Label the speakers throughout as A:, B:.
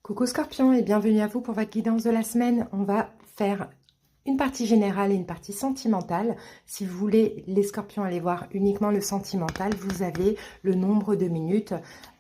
A: Coucou Scorpion et bienvenue à vous pour votre guidance de la semaine. On va faire une partie générale et une partie sentimentale. Si vous voulez, les Scorpions, aller voir uniquement le sentimental, vous avez le nombre de minutes.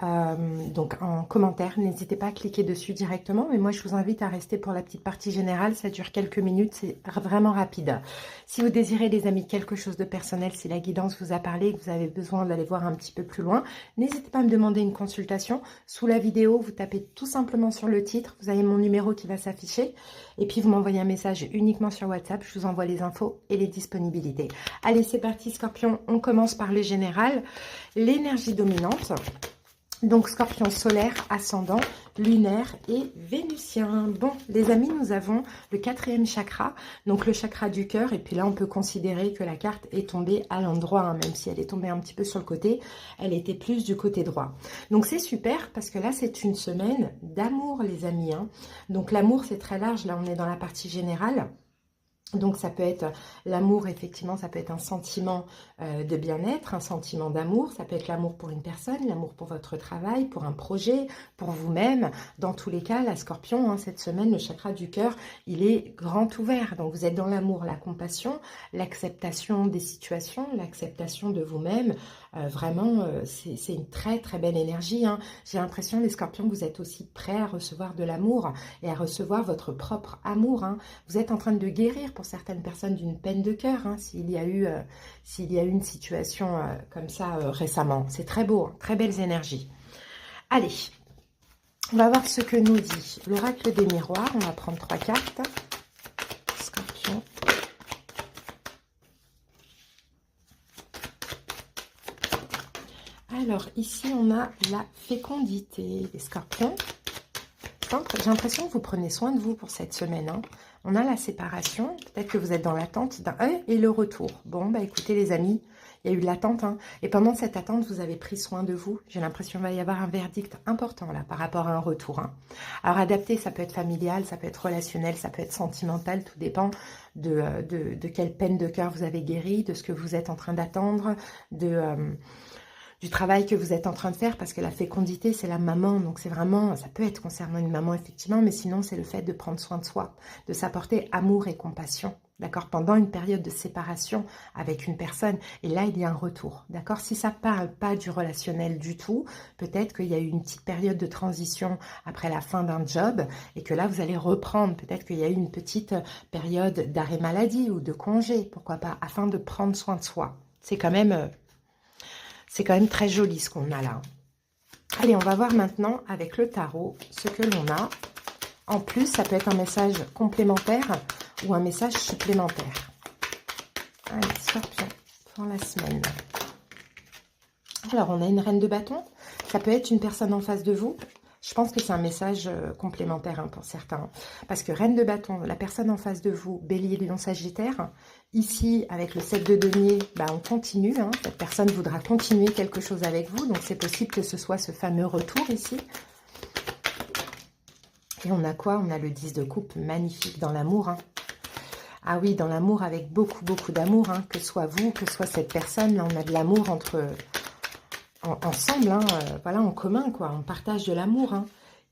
A: Donc en commentaire, n'hésitez pas à cliquer dessus directement. Mais moi, je vous invite à rester pour la petite partie générale. Ça dure quelques minutes, c'est vraiment rapide. Si vous désirez, les amis, quelque chose de personnel, si la guidance vous a parlé et que vous avez besoin d'aller voir un petit peu plus loin, n'hésitez pas à me demander une consultation. Sous la vidéo, vous tapez tout simplement sur le titre. Vous avez mon numéro qui va s'afficher. Et puis, vous m'envoyez un message uniquement sur WhatsApp. Je vous envoie les infos et les disponibilités. Allez, c'est parti, Scorpion. On commence par le général. L'énergie dominante. Donc, Scorpion solaire, ascendant, lunaire et vénusien. Bon, les amis, nous avons le 4e chakra, donc le chakra du cœur. Et puis là, on peut considérer que la carte est tombée à l'endroit, hein, même si elle est tombée un petit peu sur le côté. Elle était plus du côté droit. Donc, c'est super parce que là, c'est une semaine d'amour, les amis, hein. Donc, l'amour, c'est très large. Là, on est dans la partie générale. Donc, ça peut être l'amour, effectivement, ça peut être un sentiment de bien-être, un sentiment d'amour. Ça peut être l'amour pour une personne, l'amour pour votre travail, pour un projet, pour vous-même. Dans tous les cas, la Scorpion, hein, cette semaine, le chakra du cœur, il est grand ouvert. Donc, vous êtes dans l'amour, la compassion, l'acceptation des situations, l'acceptation de vous-même. Vraiment, c'est une très, très belle énergie, hein. J'ai l'impression, les Scorpions, que vous êtes aussi prêts à recevoir de l'amour et à recevoir votre propre amour, hein. Vous êtes en train de guérir pour certaines personnes d'une peine de cœur, hein, s'il y a eu une situation comme ça récemment. C'est très beau, hein, très belles énergies. Allez, on va voir ce que nous dit l'oracle des miroirs. On va prendre 3 cartes. Scorpion. Alors, ici, on a la fécondité des Scorpions. J'ai l'impression que vous prenez soin de vous pour cette semaine, hein. On a la séparation. Peut-être que vous êtes dans l'attente d'un et le retour. Bon, bah écoutez les amis, il y a eu de l'attente, hein. Et pendant cette attente, vous avez pris soin de vous. J'ai l'impression qu'il va y avoir un verdict important là par rapport à un retour, hein. Alors adapté, ça peut être familial, ça peut être relationnel, ça peut être sentimental. Tout dépend de quelle peine de cœur vous avez guéri, de ce que vous êtes en train d'attendre, du travail que vous êtes en train de faire, parce que la fécondité, c'est la maman, donc c'est vraiment, ça peut être concernant une maman, effectivement, mais sinon, c'est le fait de prendre soin de soi, de s'apporter amour et compassion, d'accord, pendant une période de séparation avec une personne, et là, il y a un retour, d'accord. Si ça parle pas du relationnel du tout, peut-être qu'il y a eu une petite période de transition après la fin d'un job, et que là, vous allez reprendre, peut-être qu'il y a eu une petite période d'arrêt maladie ou de congé, pourquoi pas, afin de prendre soin de soi. C'est quand même très joli ce qu'on a là. Allez, on va voir maintenant avec le tarot ce que l'on a. En plus, ça peut être un message complémentaire ou un message supplémentaire. Allez, Scorpion, pour la semaine. Alors, on a une reine de bâton. Ça peut être une personne en face de vous. Je pense que c'est un message complémentaire, hein, pour certains. Parce que reine de bâton, la personne en face de vous, bélier, lion, sagittaire. Ici, avec le 7 de denier, bah, on continue, hein. Cette personne voudra continuer quelque chose avec vous. Donc, c'est possible que ce soit ce fameux retour ici. Et on a quoi? On a le 10 de coupe, magnifique, dans l'amour, hein. Ah oui, dans l'amour, avec beaucoup, beaucoup d'amour, hein. Que ce soit vous, que ce soit cette personne. Là, on a de l'amour ensemble, hein, voilà, en commun, quoi. On partage de l'amour, hein.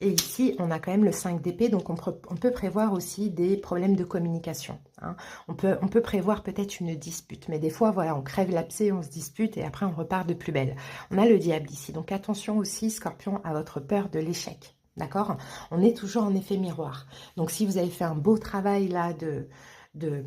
A: Et ici, on a quand même le 5 d'épée, donc on peut prévoir aussi des problèmes de communication, hein. On peut prévoir peut-être une dispute, mais des fois, voilà, on crève l'abcès, on se dispute et après, on repart de plus belle. On a le diable ici, donc attention aussi, Scorpion, à votre peur de l'échec, d'accord? On est toujours en effet miroir. Donc, si vous avez fait un beau travail là de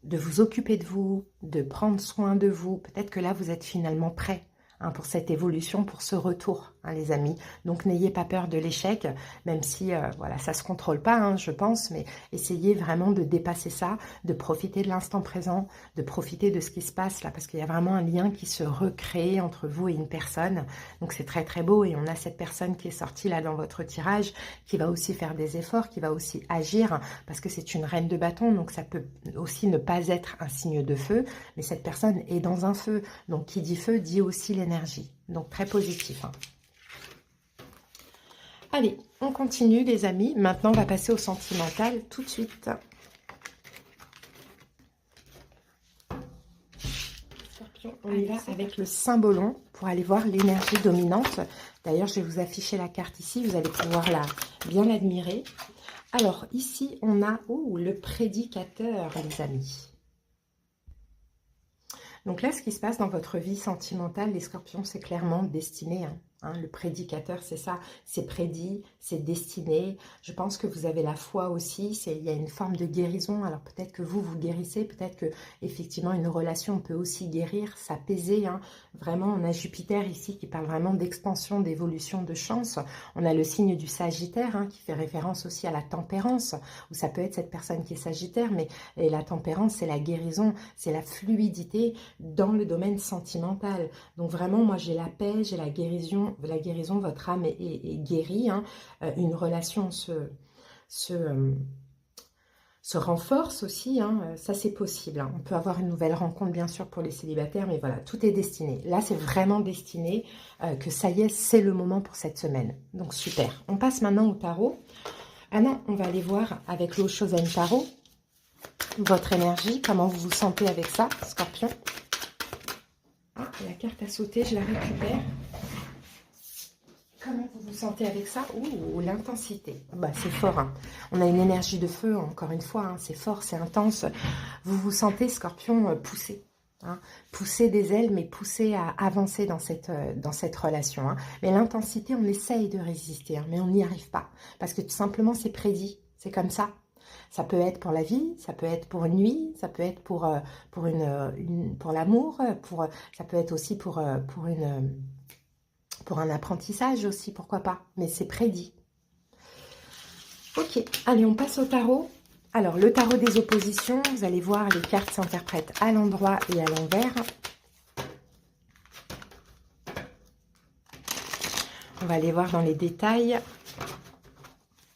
A: vous occuper de vous, de prendre soin de vous, peut-être que là, vous êtes finalement prêt, hein, pour cette évolution, pour ce retour, hein, les amis. Donc, n'ayez pas peur de l'échec, même si, voilà, ça ne se contrôle pas, hein, je pense, mais essayez vraiment de dépasser ça, de profiter de l'instant présent, de profiter de ce qui se passe là, parce qu'il y a vraiment un lien qui se recrée entre vous et une personne. Donc, c'est très, très beau, et on a cette personne qui est sortie là dans votre tirage, qui va aussi faire des efforts, qui va aussi agir, parce que c'est une reine de bâton, donc ça peut aussi ne pas être un signe de feu, mais cette personne est dans un feu, donc qui dit feu dit aussi l'énergie, donc très positif, hein. Allez, on continue les amis. Maintenant, on va passer au sentimental tout de suite. Scorpion, on y va avec le symbolon pour aller voir l'énergie dominante. D'ailleurs, je vais vous afficher la carte ici, vous allez pouvoir bien l'admirer. Alors, ici, on a le prédicateur, les amis. Donc là, ce qui se passe dans votre vie sentimentale, les Scorpions, c'est clairement destiné. Le prédicateur, c'est ça, c'est prédit, c'est destiné. Je pense que vous avez la foi aussi, il y a une forme de guérison. Alors peut-être que vous guérissez, peut-être que effectivement une relation peut aussi guérir, s'apaiser. Vraiment, on a Jupiter ici qui parle vraiment d'expansion, d'évolution, de chance. On a le signe du Sagittaire qui fait référence aussi à la tempérance, ou ça peut être cette personne qui est Sagittaire, mais la tempérance, c'est la guérison, c'est la fluidité dans le domaine sentimental. Donc vraiment, moi j'ai la paix, j'ai la guérison, votre âme est guérie, une relation se renforce aussi, ça c'est possible. On peut avoir une nouvelle rencontre bien sûr pour les célibataires, mais voilà, tout est destiné. Là c'est vraiment destiné que ça y est, c'est le moment pour cette semaine. Donc super. On passe maintenant au tarot. Ah non, on va aller voir avec l'eau Chosen Tarot votre énergie, comment vous vous sentez avec ça, Scorpion. Ah, la carte a sauté, je la récupère. Comment vous vous sentez avec ça? L'intensité. C'est fort. On a une énergie de feu, encore une fois. C'est fort, c'est intense. Vous vous sentez, Scorpion, poussé. Pousser des ailes, mais pousser à avancer dans cette relation. Mais l'intensité, on essaye de résister, mais on n'y arrive pas. Parce que tout simplement, c'est prédit. C'est comme ça. Ça peut être pour la vie, ça peut être pour une nuit, ça peut être pour l'amour, ça peut être aussi pour un apprentissage aussi, pourquoi pas. Mais c'est prédit. Ok, allez, on passe au tarot. Alors, le tarot des oppositions, vous allez voir, les cartes s'interprètent à l'endroit et à l'envers. On va aller voir dans les détails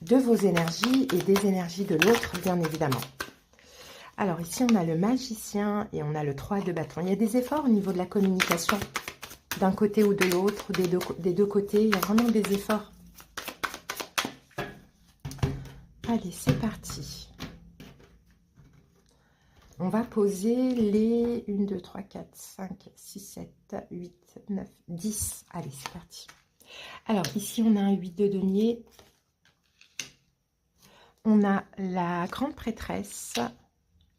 A: de vos énergies et des énergies de l'autre, bien évidemment. Alors, ici, on a le magicien et on a le 3 de bâton. Il y a des efforts au niveau de la communication, d'un côté ou de l'autre, des deux côtés. Il y a vraiment des efforts. Allez, c'est parti. On va poser les 1, 2, 3, 4, 5, 6, 7, 8, 9, 10. Allez, c'est parti. Alors, ici, on a un 8 de denier. On a la grande prêtresse,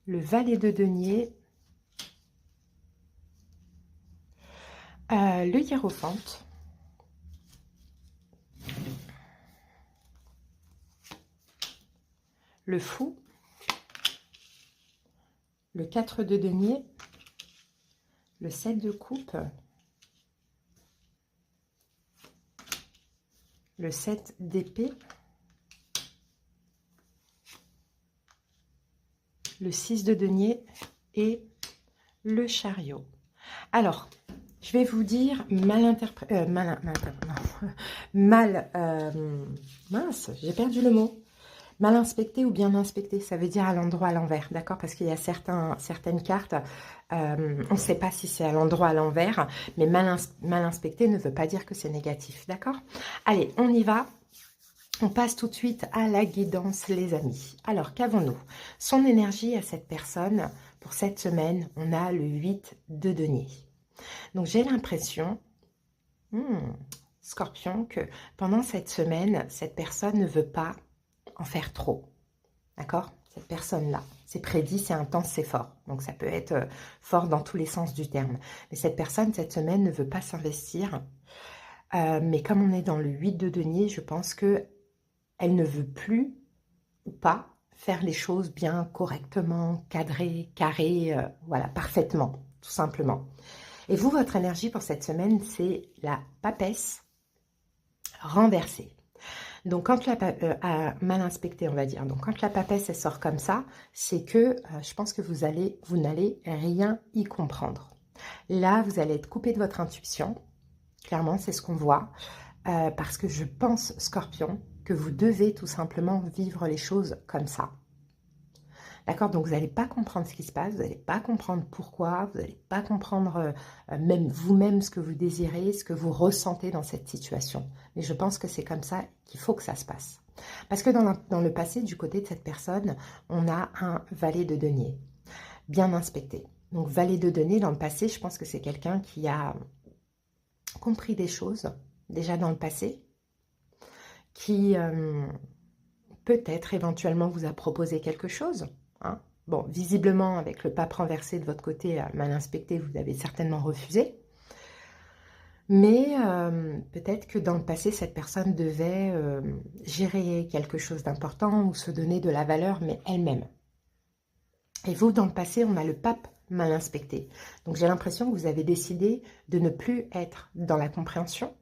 A: le valet de denier, le hiérophante, le fou, le 4 de denier, le 7 de coupe, le 7 d'épée, le 6 de denier et le chariot. Alors, je vais vous dire mince, j'ai perdu le mot. Mal inspecté ou bien inspecté, ça veut dire à l'endroit, à l'envers, d'accord? Parce qu'il y a certaines cartes, on ne sait pas si c'est à l'endroit, à l'envers, mais mal inspecté ne veut pas dire que c'est négatif, d'accord? Allez, on y va. On passe tout de suite à la guidance, les amis. Alors, qu'avons-nous? Son énergie à cette personne, pour cette semaine, on a le 8 de denier. Donc, j'ai l'impression, Scorpion, que pendant cette semaine, cette personne ne veut pas en faire trop. D'accord? Cette personne-là. C'est prédit, c'est intense, c'est fort. Donc, ça peut être fort dans tous les sens du terme. Mais cette personne, cette semaine, ne veut pas s'investir. Mais comme on est dans le 8 de denier, je pense que elle ne veut plus ou pas faire les choses bien correctement, cadrées, carrées, voilà, parfaitement, tout simplement. Et vous, votre énergie pour cette semaine, c'est la papesse renversée. Donc, quand mal inspectée, on va dire. Donc, quand la papesse, elle sort comme ça, c'est que je pense que vous n'allez rien y comprendre. Là, vous allez être coupé de votre intuition. Clairement, c'est ce qu'on voit. Parce que je pense, Scorpion, que vous devez tout simplement vivre les choses comme ça. D'accord? Donc, vous n'allez pas comprendre ce qui se passe, vous n'allez pas comprendre pourquoi, vous n'allez pas comprendre même vous-même ce que vous désirez, ce que vous ressentez dans cette situation. Mais je pense que c'est comme ça qu'il faut que ça se passe. Parce que dans le passé, du côté de cette personne, on a un valet de denier, bien inspecté. Donc, valet de denier dans le passé, je pense que c'est quelqu'un qui a compris des choses déjà dans le passé, qui peut-être éventuellement vous a proposé quelque chose. Hein. Bon, visiblement, avec le pape renversé de votre côté, mal inspecté, vous avez certainement refusé. Mais peut-être que dans le passé, cette personne devait gérer quelque chose d'important ou se donner de la valeur, mais elle-même. Et vous, dans le passé, on a le pape mal inspecté. Donc, j'ai l'impression que vous avez décidé de ne plus être dans la compréhension.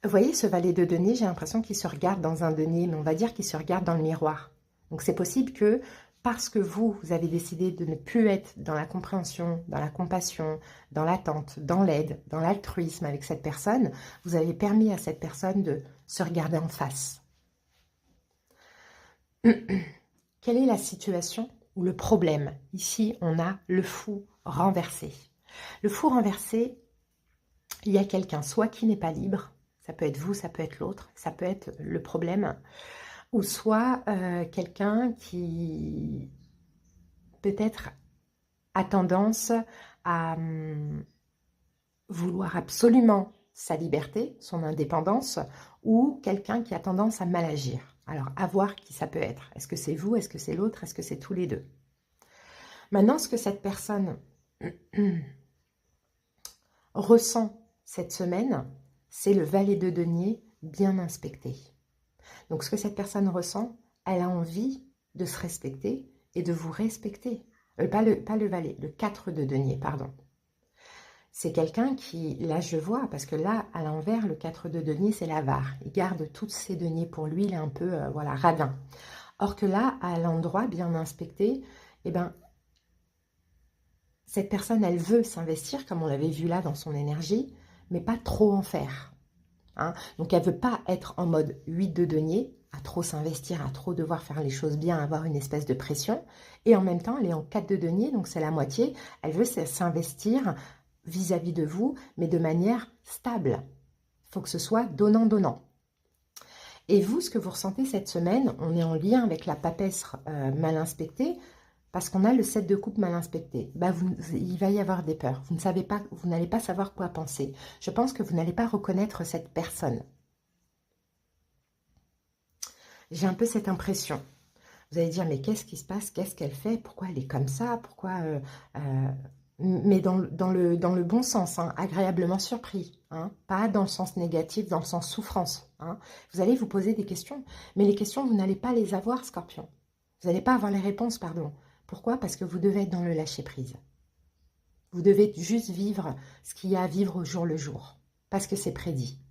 A: Vous voyez, ce valet de denier, j'ai l'impression qu'il se regarde dans un denier, mais on va dire qu'il se regarde dans le miroir. Donc, c'est possible que parce que vous avez décidé de ne plus être dans la compréhension, dans la compassion, dans l'attente, dans l'aide, dans l'altruisme avec cette personne, vous avez permis à cette personne de se regarder en face. Quelle est la situation ou le problème? Ici, on a le fou renversé. Le fou renversé, il y a quelqu'un soit qui n'est pas libre, ça peut être vous, ça peut être l'autre, ça peut être le problème, ou soit quelqu'un qui peut-être a tendance à vouloir absolument sa liberté, son indépendance, ou quelqu'un qui a tendance à mal agir. Alors, à voir qui ça peut être. Est-ce que c'est vous? Est-ce que c'est l'autre? Est-ce que c'est tous les deux? Maintenant, ce que cette personne ressent cette semaine, c'est le valet de denier bien inspecté. Donc, ce que cette personne ressent, elle a envie de se respecter et de vous respecter. Pas le valet, le 4 de denier, pardon. C'est quelqu'un qui, là je vois, parce que là, à l'envers, le 4 de denier, c'est l'avare. Il garde toutes ses deniers pour lui, il est un peu, voilà, radin. Or que là, à l'endroit bien inspecté, eh ben, cette personne, elle veut s'investir, comme on l'avait vu là dans son énergie, mais pas trop en faire. Hein. Donc, elle ne veut pas être en mode 8 de denier, à trop s'investir, à trop devoir faire les choses bien, avoir une espèce de pression. Et en même temps, elle est en 4 de denier, donc c'est la moitié. Elle veut s'investir vis-à-vis de vous, mais de manière stable. Il faut que ce soit donnant-donnant. Et vous, ce que vous ressentez cette semaine, on est en lien avec la papesse mal inspectée, parce qu'on a le 7 de coupe mal inspecté. Bah il va y avoir des peurs. Vous n'allez pas savoir quoi penser. Je pense que vous n'allez pas reconnaître cette personne. J'ai un peu cette impression. Vous allez dire, mais qu'est-ce qui se passe? Qu'est-ce qu'elle fait? Pourquoi elle est comme ça? Pourquoi mais dans le bon sens, hein, agréablement surpris, hein, pas dans le sens négatif, dans le sens souffrance. Hein. Vous allez vous poser des questions, mais les questions, vous n'allez pas les avoir, Scorpion. Vous n'allez pas avoir les réponses, pardon. Pourquoi? Parce que vous devez être dans le lâcher-prise. Vous devez juste vivre ce qu'il y a à vivre au jour le jour, parce que c'est prédit.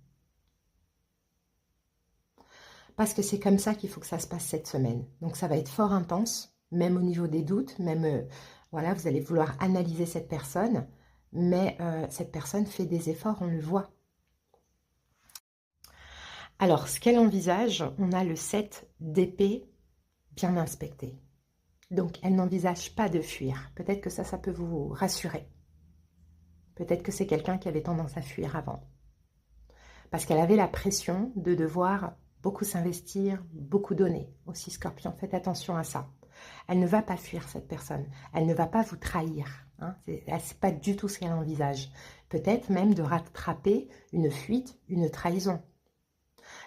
A: Parce que c'est comme ça qu'il faut que ça se passe cette semaine. Donc ça va être fort intense, même au niveau des doutes, même... voilà, vous allez vouloir analyser cette personne, mais cette personne fait des efforts, on le voit. Alors, ce qu'elle envisage, on a le 7 d'épée bien inspecté. Donc, elle n'envisage pas de fuir. Peut-être que ça peut vous rassurer. Peut-être que c'est quelqu'un qui avait tendance à fuir avant. Parce qu'elle avait la pression de devoir beaucoup s'investir, beaucoup donner. Aussi, Scorpion, faites attention à ça. Elle ne va pas fuir, cette personne. Elle ne va pas vous trahir. Hein. C'est pas du tout ce qu'elle envisage. Peut-être même de rattraper une fuite, une trahison.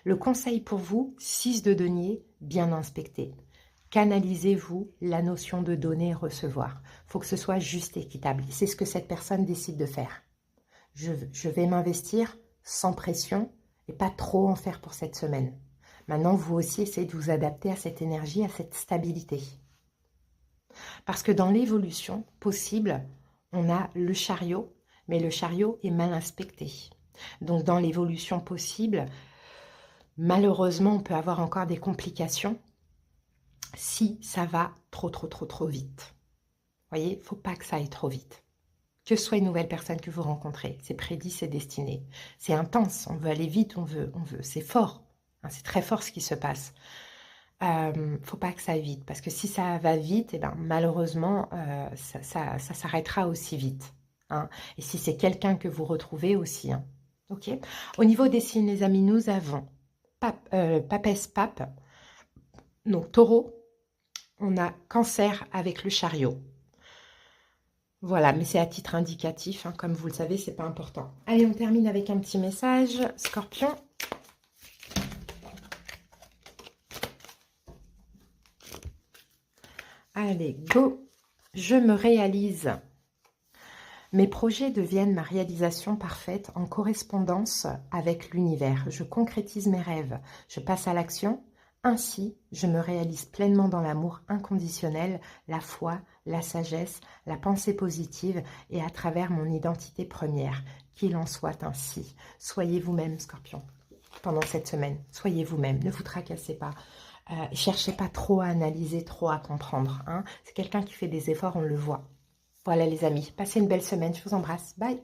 A: Le conseil pour vous, 6 de denier, bien inspecté. Canalisez-vous la notion de donner et recevoir. Il faut que ce soit juste et équitable. C'est ce que cette personne décide de faire. Je vais m'investir sans pression et pas trop en faire pour cette semaine. Maintenant, vous aussi, essayez de vous adapter à cette énergie, à cette stabilité. Parce que dans l'évolution possible, on a le chariot, mais le chariot est mal inspecté. Donc, dans l'évolution possible, malheureusement, on peut avoir encore des complications si ça va trop vite. Vous voyez, il ne faut pas que ça aille trop vite. Que ce soit une nouvelle personne que vous rencontrez, c'est prédit, c'est destiné. C'est intense, on veut aller vite, on veut, c'est fort. Hein, c'est très fort ce qui se passe. Faut pas que ça aille vite, parce que si ça va vite, eh ben, malheureusement, ça s'arrêtera aussi vite. Hein. Et si c'est quelqu'un que vous retrouvez aussi. Hein. Ok. Au niveau des signes, les amis, nous avons papesse pape, donc taureau, on a cancer avec le chariot. Voilà, mais c'est à titre indicatif, hein, comme vous le savez, c'est pas important. Allez, on termine avec un petit message, Scorpion. Allez, go! Je me réalise. Mes projets deviennent ma réalisation parfaite en correspondance avec l'univers. Je concrétise mes rêves, je passe à l'action. Ainsi, je me réalise pleinement dans l'amour inconditionnel, la foi, la sagesse, la pensée positive et à travers mon identité première. Qu'il en soit ainsi. Soyez vous-même, Scorpion, pendant cette semaine. Soyez vous-même, ne vous tracassez pas. Cherchez pas trop à analyser, trop à comprendre. Hein. C'est quelqu'un qui fait des efforts, on le voit. Voilà les amis, passez une belle semaine, je vous embrasse, bye!